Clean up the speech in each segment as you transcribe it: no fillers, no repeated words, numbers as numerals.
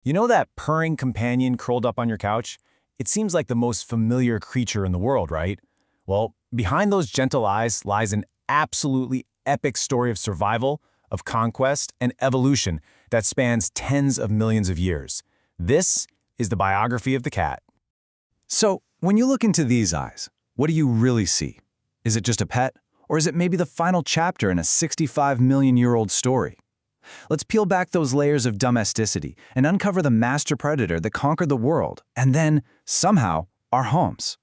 You know that purring companion curled up on your couch? It seems like the most familiar creature in the world, right? Well, behind those gentle eyes lies an absolutely epic story of survival, of conquest, and evolution that spans tens of millions of years. This is the biography of the cat. So, when you look into these eyes, what do you really see? Is it just a pet? Or is it maybe the final chapter in a 65-million-year-old story? Let's peel back those layers of domesticity and uncover the master predator that conquered the world, and then, somehow, our homes.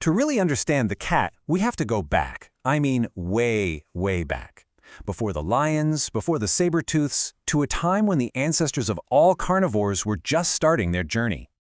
To really understand the cat, we have to go back. I mean, way, way back. Before the lions, before the saber-tooths, to a time when the ancestors of all carnivores were just starting their journey.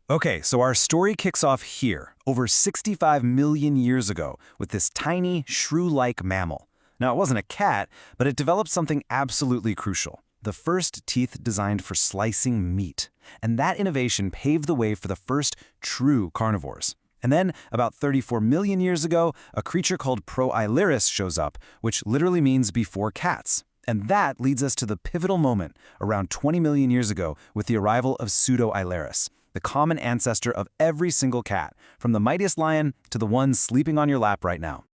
Okay, so our story kicks off here, over 65 million years ago, with this tiny, shrew-like mammal. Now, it wasn't a cat, but it developed something absolutely crucial: the first teeth designed for slicing meat. And that innovation paved the way for the first true carnivores. And then, about 34 million years ago, a creature called Pro-Ileris shows up, which literally means before cats. And that leads us to the pivotal moment, around 20 million years ago, with the arrival of Pseudois, the common ancestor of every single cat, from the mightiest lion to the one sleeping on your lap right now.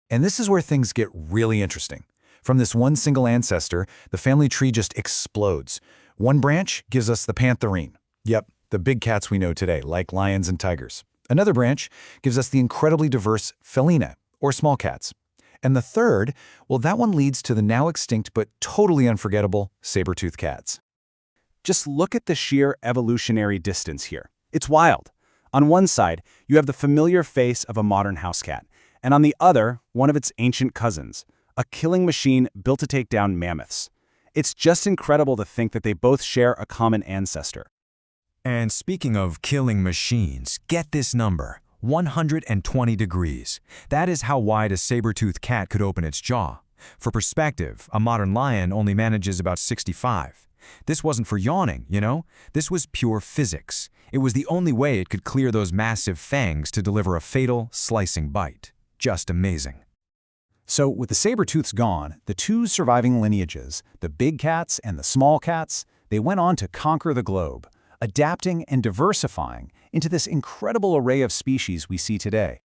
And this is where things get really interesting. From this one single ancestor, the family tree just explodes. One branch gives us the pantherine. Yep, the big cats we know today, like lions and tigers. Another branch gives us the incredibly diverse feline, or small cats. And the third, well, that one leads to the now extinct but totally unforgettable saber-toothed cats. Just look at the sheer evolutionary distance here. It's wild. On one side, you have the familiar face of a modern house cat, and on the other, one of its ancient cousins, a killing machine built to take down mammoths. It's just incredible to think that they both share a common ancestor. And speaking of killing machines, get this number: 120 degrees. That is how wide a saber-toothed cat could open its jaw. For perspective, a modern lion only manages about 65. This wasn't for yawning, you know? This was pure physics. It was the only way it could clear those massive fangs to deliver a fatal, slicing bite. Just amazing. So, with the saber-tooths gone, the two surviving lineages, the big cats and the small cats, they went on to conquer the globe, adapting and diversifying into this incredible array of species we see today.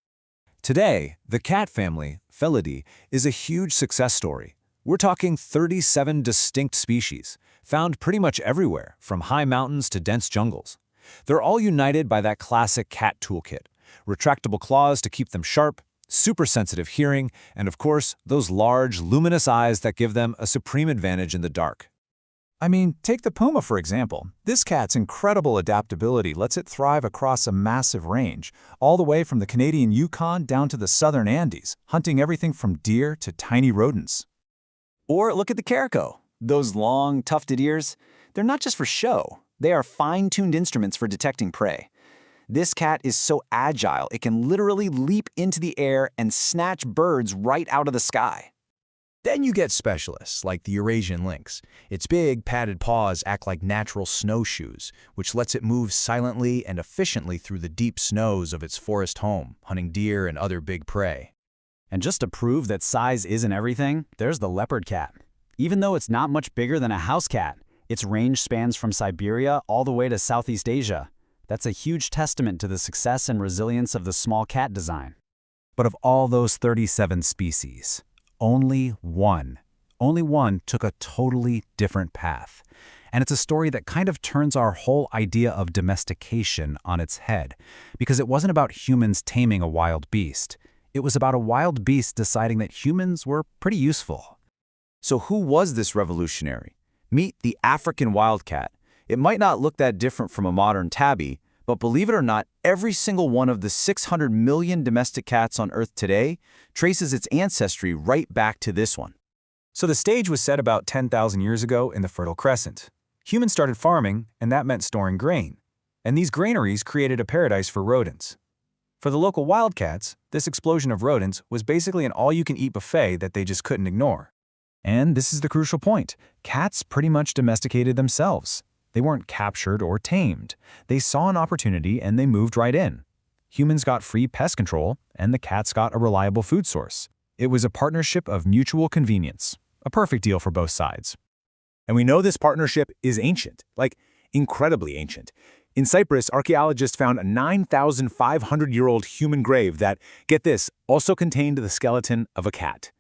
Today, the cat family, Felidae, is a huge success story. We're talking 37 distinct species, found pretty much everywhere, from high mountains to dense jungles. They're all united by that classic cat toolkit: retractable claws to keep them sharp, super sensitive hearing, and of course, those large, luminous eyes that give them a supreme advantage in the dark. I mean, take the Puma for example. This cat's incredible adaptability lets it thrive across a massive range, all the way from the Canadian Yukon down to the southern Andes, hunting everything from deer to tiny rodents. Or look at the Caracal. Those long, tufted ears, they're not just for show. They are fine-tuned instruments for detecting prey. This cat is so agile, it can literally leap into the air and snatch birds right out of the sky. Then you get specialists like the Eurasian lynx. Its big, padded paws act like natural snowshoes, which lets it move silently and efficiently through the deep snows of its forest home, hunting deer and other big prey. And just to prove that size isn't everything, there's the leopard cat. Even though it's not much bigger than a house cat, its range spans from Siberia all the way to Southeast Asia. That's a huge testament to the success and resilience of the small cat design. But of all those 37 species, only one took a totally different path. And it's a story that kind of turns our whole idea of domestication on its head, because it wasn't about humans taming a wild beast. It was about a wild beast deciding that humans were pretty useful. So who was this revolutionary? Meet the African wildcat. It might not look that different from a modern tabby, but believe it or not, every single one of the 600 million domestic cats on Earth today traces its ancestry right back to this one. So the stage was set about 10,000 years ago in the Fertile Crescent. Humans started farming, and that meant storing grain. And these granaries created a paradise for rodents. For the local wildcats, this explosion of rodents was basically an all-you-can-eat buffet that they just couldn't ignore. And this is the crucial point: cats pretty much domesticated themselves. They weren't captured or tamed. They saw an opportunity and they moved right in. Humans got free pest control, and the cats got a reliable food source. It was a partnership of mutual convenience, a perfect deal for both sides. And we know this partnership is ancient. Like, incredibly ancient. In Cyprus, archaeologists found a 9,500-year-old human grave that, get this, also contained the skeleton of a cat.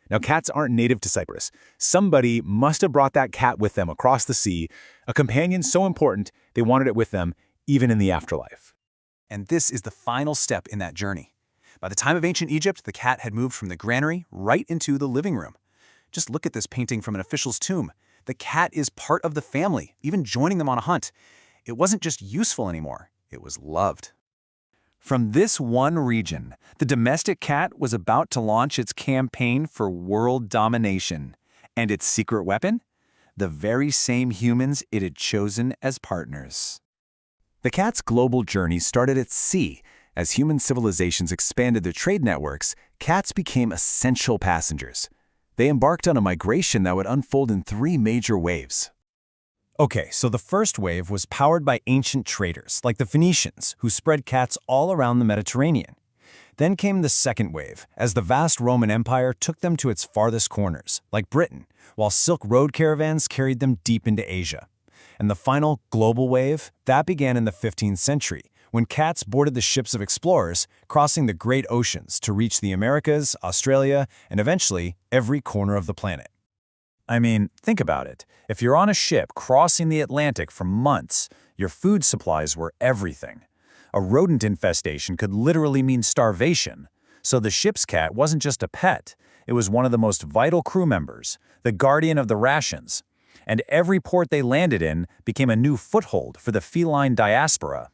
Now, cats aren't native to Cyprus. Somebody must have brought that cat with them across the sea, a companion so important they wanted it with them, even in the afterlife. And this is the final step in that journey. By the time of ancient Egypt, the cat had moved from the granary right into the living room. Just look at this painting from an official's tomb. The cat is part of the family, even joining them on a hunt. It wasn't just useful anymore, it was loved. From this one region, the domestic cat was about to launch its campaign for world domination. And its secret weapon? The very same humans it had chosen as partners. The cat's global journey started at sea. As human civilizations expanded their trade networks, cats became essential passengers. They embarked on a migration that would unfold in 3 major waves. Okay, so the first wave was powered by ancient traders, like the Phoenicians, who spread cats all around the Mediterranean. Then came the second wave, as the vast Roman Empire took them to its farthest corners, like Britain, while Silk Road caravans carried them deep into Asia. And the final global wave, that began in the 15th century, when cats boarded the ships of explorers, crossing the great oceans to reach the Americas, Australia, and eventually every corner of the planet. I mean, think about it. If you're on a ship crossing the Atlantic for months, your food supplies were everything. A rodent infestation could literally mean starvation. So the ship's cat wasn't just a pet. It was one of the most vital crew members, the guardian of the rations. And every port they landed in became a new foothold for the feline diaspora.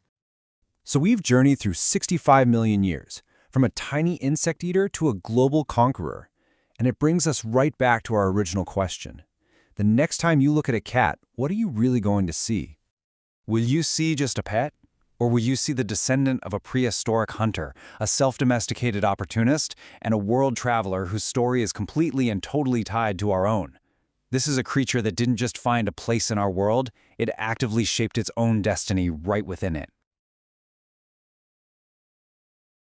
So we've journeyed through 65 million years, from a tiny insect eater to a global conqueror. And it brings us right back to our original question. The next time you look at a cat, what are you really going to see? Will you see just a pet? Or will you see the descendant of a prehistoric hunter, a self-domesticated opportunist, and a world traveler whose story is completely and totally tied to our own? This is a creature that didn't just find a place in our world, it actively shaped its own destiny right within it.